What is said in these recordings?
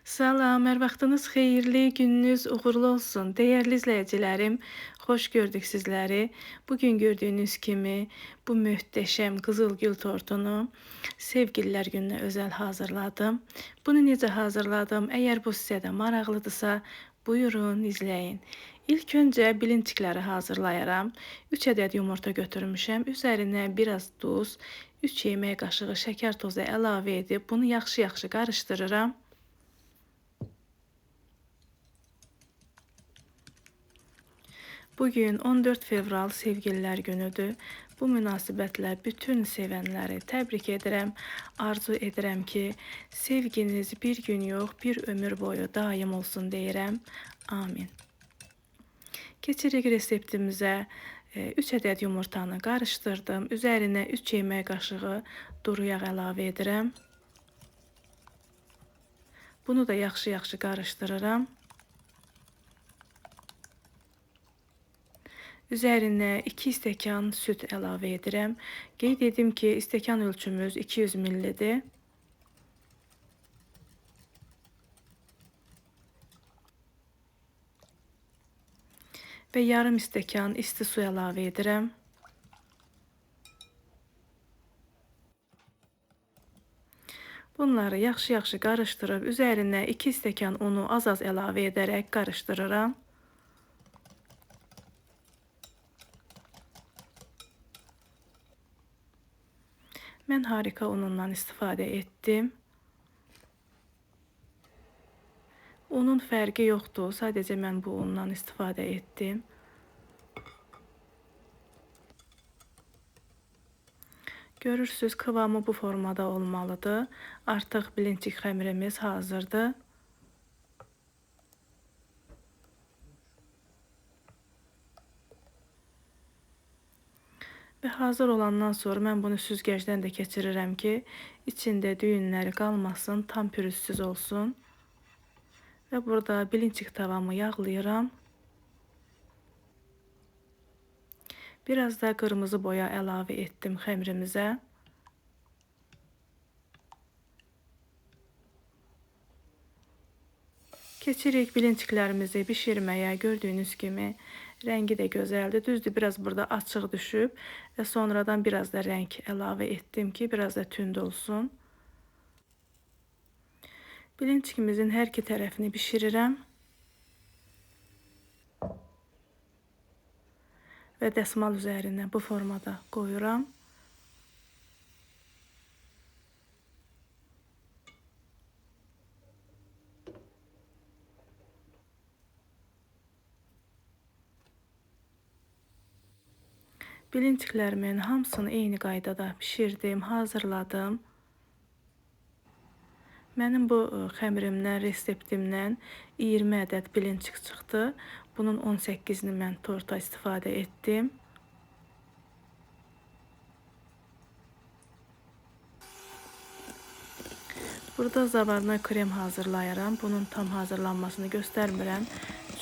Salam, hər vaxtınız xeyirli, gününüz uğurlu olsun. Dəyərli izləyicilərim, xoş gördük sizləri. Bugün gördüyünüz kimi bu möhtəşəm qızılgül tortunu Sevgililər gününə özəl hazırladım. Bunu necə hazırladım? Əgər bu sizə də maraqlıdırsa, buyurun, izləyin. İlk öncə bilinçikləri hazırlayaram. 3 ədəd yumurta götürmüşəm. Üzərinə biraz duz, 3 yemək qaşığı şəkər tozu əlavə edib bunu yaxşı-yaxşı qarışdırıram. Bugün 14 fevral Sevgililər günüdür. Bu münasibətlə bütün sevənləri təbrik edirəm. Arzu edirəm ki, sevginiz bir gün yox, bir ömür boyu daim olsun deyirəm. Amin. Keçirik reseptimizə. 3 ədəd yumurtanı qarışdırdım. Üzərinə 3 yemək qaşığı duru yağ əlavə edirəm. Bunu da yaxşı-yaxşı qarışdırıram. Üzərinə 2 stəkan süt əlavə edirəm. Qeyd edim ki, stəkan ölçümüz 200 ml-dir. Və yarım stəkan isti su əlavə edirəm. Bunları yaxşı-yaxşı qarışdırıb, üzərinə 2 stəkan unu az-az əlavə edərək qarışdırıram. Mən harika unundan istifadə etdim. Unun fərqi yoxdur, sadəcə mən bu undan istifadə etdim. Görürsünüz, kıvamı bu formada olmalıdır. Artıq bilinçik xəmirimiz hazırdır. Və hazır olandan sonra mən bunu süzgəcdən də keçirirəm ki, içində düyünləri qalmasın, tam pürüzsüz olsun. Və burada bilinçik tavamı yağlayıram. Biraz da qırmızı boya əlavə etdim xəmirimizə. Keçirik bilinçiklərimizi bişirməyə. Gördüyünüz kimi rəngi də gözəldir. Düzdür, biraz burada açıq düşüb və sonradan biraz da rəng əlavə etdim ki, biraz da tünd olsun. Bilinçikimizin hər iki tərəfini bişirirəm. Və dəsmal üzərinə bu formada qoyuram. Bilinçiklərimin hamısını eyni qaydada bişirdim, hazırladım. Mənim bu xəmirimdən, reseptimdən 20 ədəd bilinçik çıxdı. Bunun 18-ni mən torta istifadə etdim. Burada zavarna krem hazırlayıram. Bunun tam hazırlanmasını göstərmirəm.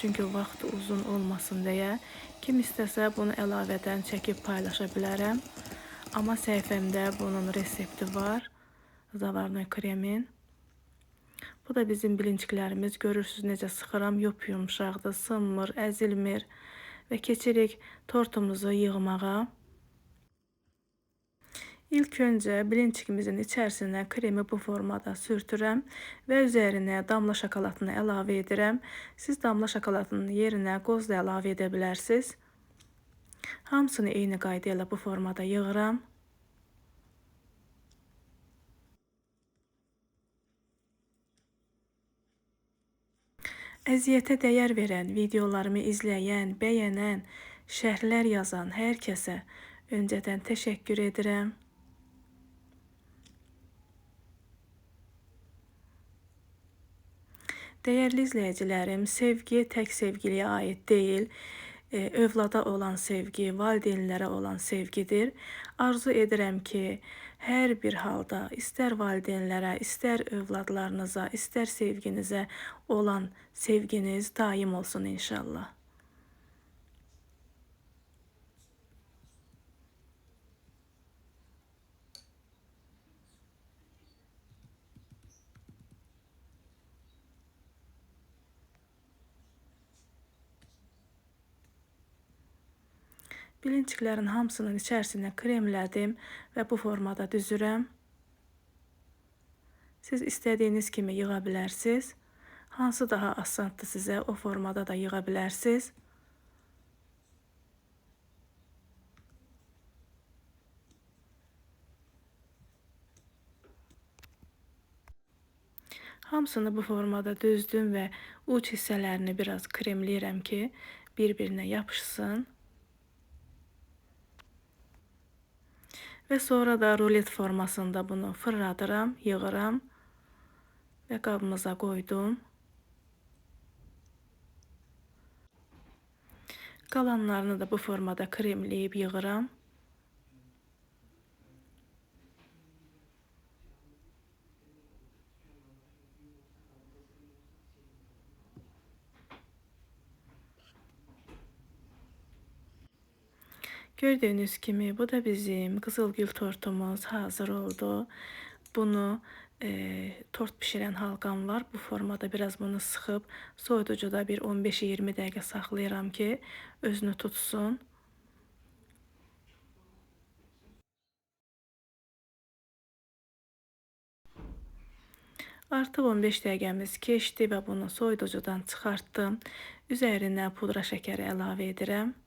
Çünki vaxt uzun olmasın deyə. Kim istəsə bunu əlavədən çəkib paylaşa bilərəm. Amma səhifəmdə bunun resepti var. Zavarna kremin. Bu da bizim bilinçiklərimiz. Görürsünüz necə sıxıram. Yumşaqdır, sınmır, əzilmir. Və keçirik tortumuzu yığmağa. İlk öncə bilinçikimizin içərisinə kremi bu formada sürtürəm və üzərinə damla şokoladını əlavə edirəm. Siz damla şokoladının yerinə qoz da əlavə edə bilərsiniz. Hamısını eyni qayda ilə bu formada yığıram. Əziyyətə dəyər verən, videolarımı izləyən, bəyənən, şərhlər yazan hər kəsə öncədən təşəkkür edirəm. Dəyərli izləyicilərim, sevgi tək sevgiliyə aid deyil, övlada olan sevgi, valideynlərə olan sevgidir. Arzu edirəm ki, hər bir halda istər valideynlərə, istər övladlarınıza, istər sevginizə olan sevginiz daim olsun inşallah. Bilinçiklərin hamısının içərisinə kremlədim və bu formada düzürəm. Siz istədiyiniz kimi yığa bilərsiniz. Hansı daha asandır sizə, o formada da yığa bilərsiniz. Hamısını bu formada düzdüm və uc hissələrini biraz kremləyirəm ki, bir-birinə yapışsın. Və sonra da rulet formasında bunu fırladıram, yığıram və qabımıza qoydum. Qalanlarını da bu formada kremləyib yığıram. Gördüğünüz kimi bu da bizim qızılgül tortumuz hazır oldu. Bunu tort pişirən halqam var. Bu formada biraz bunu sıxıb soyuducuda bir 15-20 dəqiqə saxlayıram ki, özünü tutsun. Artıq 15 dəqiqəmiz keçdi və bunu soyuducudan çıxartdım. Üzərinə pudra şəkəri əlavə edirəm.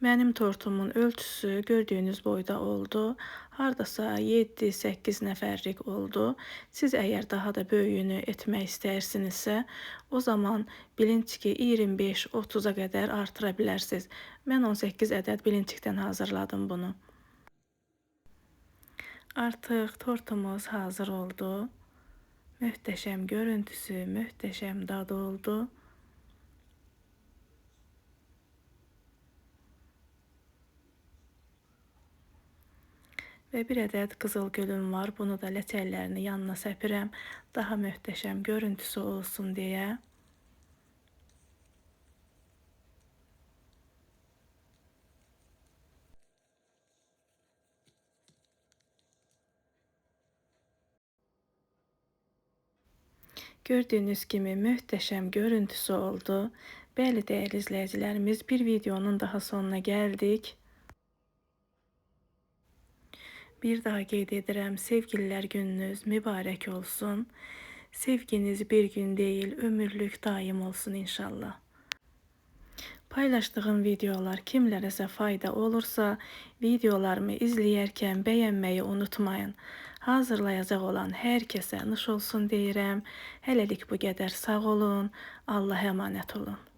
Mənim tortumun ölçüsü gördüyünüz boyda oldu. Hardasa 7-8 nəfərlik oldu. Siz əgər daha da böyüyünü etmək istəyirsinizsə, o zaman bilinçiki 25-30-a qədər artıra bilərsiniz. Mən 18 ədəd bilinçikdən hazırladım bunu. Artıq tortumuz hazır oldu. Möhtəşəm görüntüsü, möhtəşəm dadı oldu. Və bir ədəd qızılgülüm var. Bunu da ləçəklərini yanına səpirəm. Daha möhtəşəm görüntüsü olsun deyə. Gördüyünüz kimi möhtəşəm görüntüsü oldu. Bəli, dəyərli izləyicilərimiz, bir videonun daha sonuna gəldik. Bir daha qeyd edirəm, sevgililər gününüz mübarək olsun. Sevginiz bir gün deyil, ömürlük daim olsun inşallah. Paylaşdığım videolar kimlərəsə fayda olursa, videolarımı izləyərkən bəyənməyi unutmayın. Hazırlayacaq olan hər kəsə nuş olsun deyirəm. Hələlik bu qədər, sağ olun, Allah'a əmanət olun.